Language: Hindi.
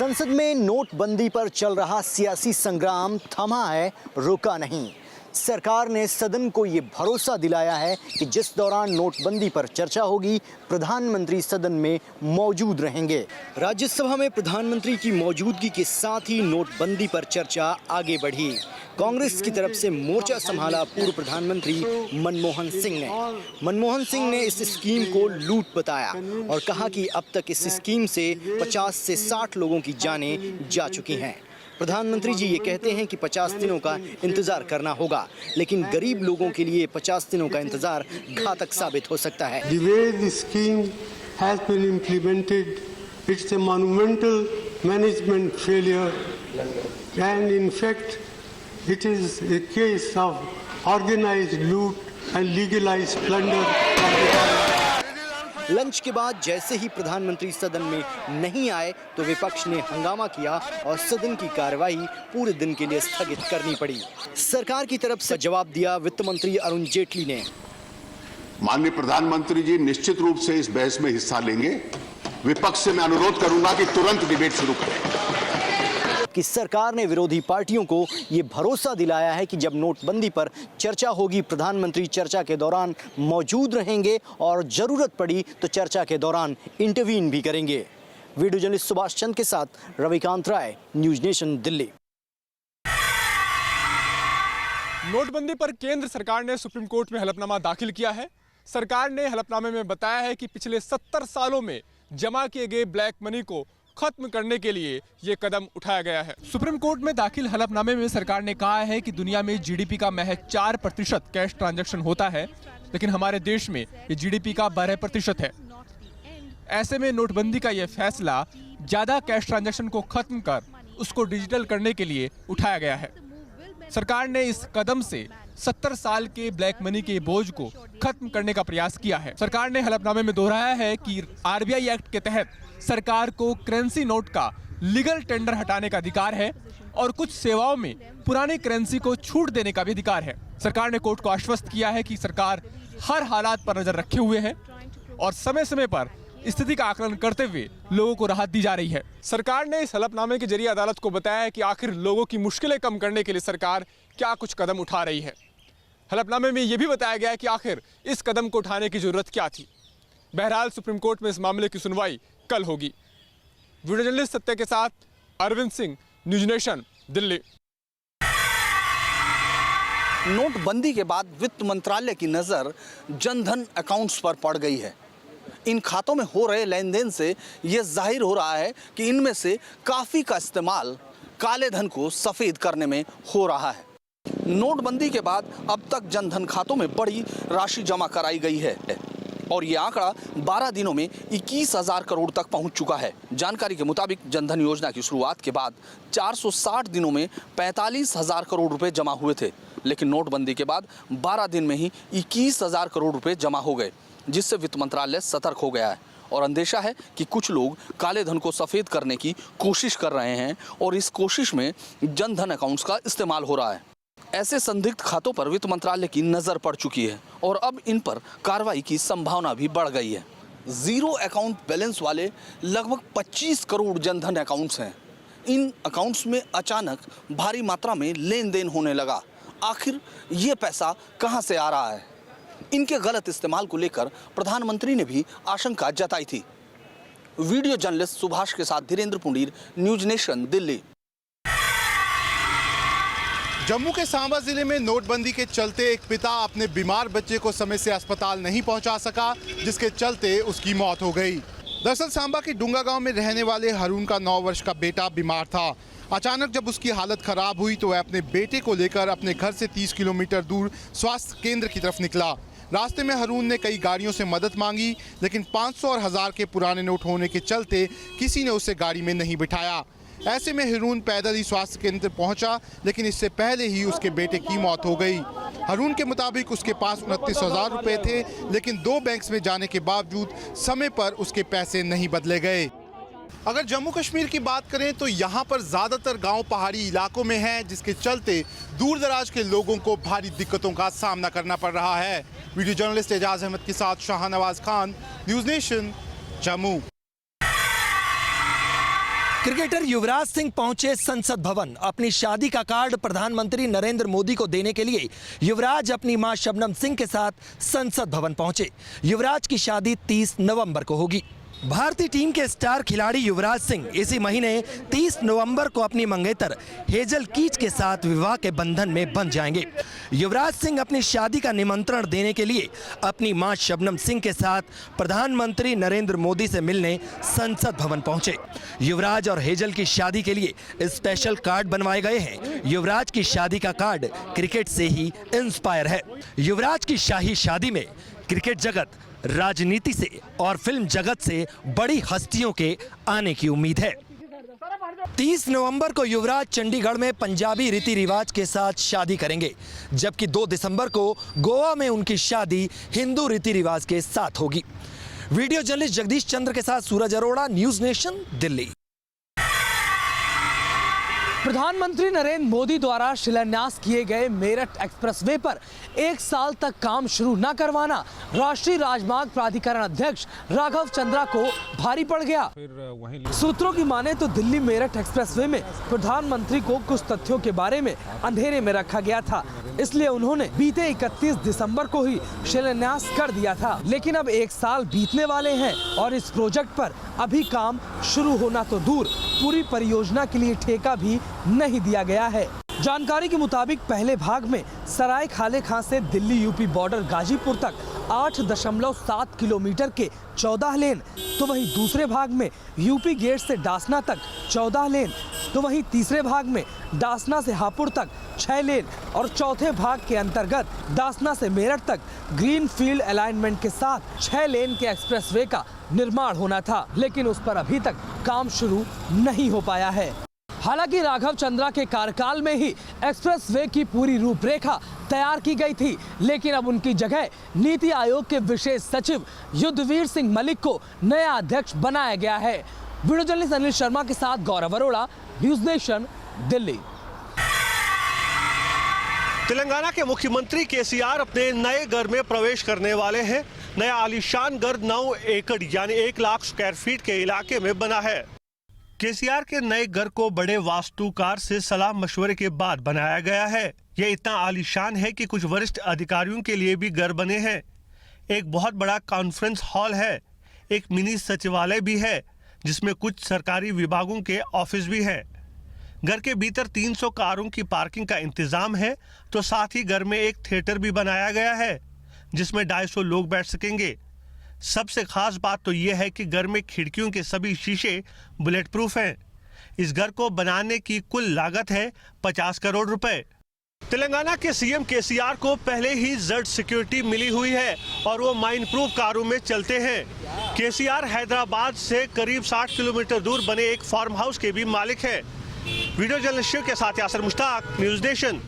संसद में नोटबंदी पर चल रहा सियासी संग्राम थमा है, रुका नहीं। सरकार ने सदन को ये भरोसा दिलाया है कि जिस दौरान नोटबंदी पर चर्चा होगी, प्रधानमंत्री सदन में मौजूद रहेंगे। राज्यसभा में प्रधानमंत्री की मौजूदगी के साथ ही नोटबंदी पर चर्चा आगे बढ़ी। कांग्रेस की तरफ से मोर्चा संभाला पूर्व प्रधानमंत्री मनमोहन सिंह ने। मनमोहन सिंह ने इस स्कीम को लूट बताया और कहा कि अब तक इस स्कीम से 50 से 60 लोगों की जानें जा चुकी हैं। प्रधानमंत्री जी ये कहते हैं कि 50 दिनों का इंतजार करना होगा, लेकिन गरीब लोगों के लिए 50 दिनों का इंतजार घातक साबित हो सकता है। The way the scheme has been implemented, it's a monumental management failure, and in fact, it is a case of organized loot and legalized plunder of the government. Lunch के बाद जैसे ही प्रधानमंत्री सदन में नहीं आए तो विपक्ष ने हंगामा किया और सदन की कार्यवाही पूरे दिन के लिए स्थगित करनी पड़ी। सरकार की तरफ से जवाब दिया वित्त मंत्री अरुण जेटली ने। माननीय प्रधानमंत्री जी निश्चित रूप से इस बहस में हिस्सा लेंगे। विपक्ष से मैं अनुरोध करूंगा कि तुरंत डिबेट शुरू करें। कि सरकार ने विरोधी पार्टियों को ये भरोसा दिलाया है कि जब नोटबंदी पर चर्चा होगी, प्रधानमंत्री चर्चा के दौरान मौजूद रहेंगे और जरूरत पड़ी तो चर्चा के दौरान इंटरवीन भी करेंगे। वीडियो जर्नलिस्ट सुभाष चंद के साथ रविकांत राय, न्यूज नेशन, दिल्ली। नोटबंदी पर केंद्र सरकार ने सुप्रीम कोर्ट में हलफनामा दाखिल किया है। सरकार ने हलफनामे में बताया है कि पिछले 70 सालों में जमा किए गए ब्लैक मनी को खत्म करने के लिए ये कदम उठाया गया है। सुप्रीम कोर्ट में दाखिल हलफनामे में सरकार ने कहा है कि दुनिया में जीडीपी का महज 4% कैश ट्रांजैक्शन होता है, लेकिन हमारे देश में ये जीडीपी का 12% है। ऐसे में नोटबंदी का ये फैसला ज्यादा कैश ट्रांजैक्शन को खत्म कर उसको डिजिटल करने के लिए उठाया गया है। सरकार ने इस कदम से 70 साल के ब्लैक मनी के बोझ को खत्म करने का प्रयास किया है। सरकार ने हलफनामे में दोहराया है कि आरबीआई एक्ट के तहत सरकार को करेंसी नोट का लीगल टेंडर हटाने का अधिकार है और कुछ सेवाओं में पुरानी करेंसी को छूट देने का भी अधिकार है। सरकार ने कोर्ट को आश्वस्त किया है कि सरकार हर हालात पर नजर रखे हुए है और समय समय पर स्थिति का आकलन करते हुए लोगों को राहत दी जा रही है। सरकार ने इस हलफनामे के जरिए अदालत को बताया है कि आखिर लोगों की मुश्किलें कम करने के लिए सरकार क्या कुछ कदम उठा रही है। हलफनामे में यह भी बताया गया है कि आखिर इस कदम को उठाने की जरूरत क्या थी। बहरहाल सुप्रीम कोर्ट में इस मामले की सुनवाई कल होगी। वीडियो जर्नलिस्ट सत्य के साथ अरविंद सिंह, न्यूज नेशन, दिल्ली। नोटबंदी के बाद वित्त मंत्रालय की नजर जनधन अकाउंट्स पर पड़ गई है। इन खातों में हो रहे लेन देन से यह जाहिर हो रहा है कि इनमें से काफ़ी का इस्तेमाल काले धन को सफ़ेद करने में हो रहा है। नोटबंदी के बाद अब तक जनधन खातों में बड़ी राशि जमा कराई गई है और ये आंकड़ा 12 दिनों में 21,000 करोड़ तक पहुंच चुका है। जानकारी के मुताबिक जनधन योजना की शुरुआत के बाद 460 दिनों में 45,000 करोड़ रुपए जमा हुए थे, लेकिन नोटबंदी के बाद 12 दिन में ही 21,000 करोड़ रुपए जमा हो गए, जिससे वित्त मंत्रालय सतर्क हो गया है और अंदेशा है कि कुछ लोग काले धन को सफ़ेद करने की कोशिश कर रहे हैं और इस कोशिश में जनधन अकाउंट्स का इस्तेमाल हो रहा है। ऐसे संदिग्ध खातों पर वित्त मंत्रालय की नज़र पड़ चुकी है और अब इन पर कार्रवाई की संभावना भी बढ़ गई है। जीरो अकाउंट बैलेंस वाले लगभग 25 करोड़ जनधन अकाउंट्स हैं। इन अकाउंट्स में अचानक भारी मात्रा में लेन देन होने लगा। आखिर ये पैसा कहाँ से आ रहा है? इनके गलत इस्तेमाल को लेकर प्रधानमंत्री ने भी आशंका जताई थी। वीडियो जर्नलिस्ट सुभाष के साथ धीरेन्द्र पुंडीर, न्यूज नेशन, दिल्ली। जम्मू के सांबा जिले में नोटबंदी के चलते एक पिता अपने बीमार बच्चे को समय से अस्पताल नहीं पहुंचा सका, जिसके चलते उसकी मौत हो गई। दरअसल सांबा के डुंगा गांव में रहने वाले हरून का 9 वर्ष का बेटा बीमार था। अचानक जब उसकी हालत खराब हुई तो वह अपने बेटे को लेकर अपने घर से 30 किलोमीटर दूर स्वास्थ्य केंद्र की तरफ निकला। रास्ते में हरून ने कई गाड़ियों से मदद मांगी, लेकिन 500 और 1000 के पुराने नोट होने के चलते किसी ने उसे गाड़ी में नहीं बिठाया। ऐसे में हरून पैदल ही स्वास्थ्य केंद्र पहुंचा, लेकिन इससे पहले ही उसके बेटे की मौत हो गई। हरून के मुताबिक उसके पास 29,000 रुपये थे, लेकिन 2 बैंक्स में जाने के बावजूद समय पर उसके पैसे नहीं बदले गए। अगर जम्मू कश्मीर की बात करें तो यहाँ पर ज़्यादातर गांव पहाड़ी इलाकों में हैं, जिसके चलते दूर दराज के लोगों को भारी दिक्कतों का सामना करना पड़ रहा है। वीडियो जर्नलिस्ट एजाज अहमद के साथ Shahnawaz Khan, News Nation, Jammu. Cricketer Yuvraj Singh पहुंचे संसद भवन। अपनी शादी का कार्ड प्रधानमंत्री नरेंद्र मोदी को देने के लिए युवराज अपनी मां शबनम सिंह के साथ संसद भवन पहुंचे। युवराज की शादी 30 नवंबर को होगी। भारतीय टीम के स्टार खिलाड़ी युवराज सिंह इसी महीने 30 नवंबर को अपनी मंगेतर हेजल कीच के साथ विवाह के बंधन में बंध जाएंगे। युवराज सिंह अपनी शादी का निमंत्रण देने के लिए अपनी मां शबनम सिंह के साथ प्रधानमंत्री नरेंद्र मोदी से मिलने संसद भवन पहुंचे। युवराज और हेजल की शादी के लिए स्पेशल कार्ड बनवाए गए हैं। युवराज की शादी का कार्ड क्रिकेट से ही इंस्पायर है। युवराज की शाही शादी में क्रिकेट जगत, राजनीति से और फिल्म जगत से बड़ी हस्तियों के आने की उम्मीद है। 30 नवंबर को युवराज चंडीगढ़ में पंजाबी रीति रिवाज के साथ शादी करेंगे, जबकि 2 दिसंबर को गोवा में उनकी शादी हिंदू रीति रिवाज के साथ होगी। वीडियो जर्नलिस्ट जगदीश चंद्र के साथ सूरज अरोड़ा, न्यूज नेशन, दिल्ली। प्रधानमंत्री नरेंद्र मोदी द्वारा शिलान्यास किए गए मेरठ एक्सप्रेसवे पर 1 साल तक काम शुरू न करवाना राष्ट्रीय राजमार्ग प्राधिकरण अध्यक्ष राघव चंद्रा को भारी पड़ गया। सूत्रों की माने तो दिल्ली मेरठ एक्सप्रेसवे में प्रधानमंत्री को कुछ तथ्यों के बारे में अंधेरे में रखा गया था, इसलिए उन्होंने बीते 31 दिसंबर को ही शिलान्यास कर दिया था। लेकिन अब 1 साल बीतने वाले हैं और इस प्रोजेक्ट पर अभी काम शुरू होना तो दूर, पूरी परियोजना के लिए ठेका भी नहीं दिया गया है। जानकारी के मुताबिक पहले भाग में सराय खाले खां से दिल्ली यूपी बॉर्डर गाजीपुर तक 8.7 किलोमीटर के 14 लेन, तो वहीं दूसरे भाग में यूपी गेट से डासना तक 14 लेन, तो वहीं तीसरे भाग में डासना से हापुड़ तक 6 लेन और चौथे भाग के अंतर्गत डासना से मेरठ तक ग्रीन फील्ड अलाइनमेंट के साथ 6 लेन के एक्सप्रेसवे का निर्माण होना था, लेकिन उस पर अभी तक काम शुरू नहीं हो पाया है। हालांकि राघव चंद्रा के कार्यकाल में ही एक्सप्रेसवे की पूरी रूपरेखा तैयार की गई थी, लेकिन अब उनकी जगह नीति आयोग के विशेष सचिव युद्धवीर सिंह मलिक को नया अध्यक्ष बनाया गया है। वीडियो जर्नलिस्ट अनिल शर्मा के साथ गौरव अरोड़ा, न्यूज नेशन, दिल्ली। तेलंगाना के मुख्यमंत्री केसीआर अपने नए घर में प्रवेश करने वाले हैं। नया आलीशान घर 9 एकड़ यानी 1 लाख स्क्वायर फीट के इलाके में बना है। केसीआर के नए घर को बड़े वास्तुकार से सलाह मशवरे के बाद बनाया गया है। यह इतना आलीशान है कि कुछ वरिष्ठ अधिकारियों के लिए भी घर बने हैं। एक बहुत बड़ा कॉन्फ्रेंस हॉल है, एक मिनी सचिवालय भी है जिसमें कुछ सरकारी विभागों के ऑफिस भी हैं। घर के भीतर 300 कारों की पार्किंग का इंतजाम है, तो साथ ही घर में एक थिएटर भी बनाया गया है जिसमें 250 लोग बैठ सकेंगे। सबसे खास बात तो यह है कि घर में खिड़कियों के सभी शीशे बुलेट प्रूफ हैं। इस घर को बनाने की कुल लागत है 50 करोड़ रुपए। तेलंगाना के सीएम केसीआर को पहले ही जेड सिक्योरिटी मिली हुई है और वो माइन प्रूफ कारों में चलते हैं। केसीआर हैदराबाद से करीब 60 किलोमीटर दूर बने एक फार्म हाउस के भी मालिक है। वीडियो जर्नलिस्ट के साथ यासर मुश्ताक, न्यूज नेशन।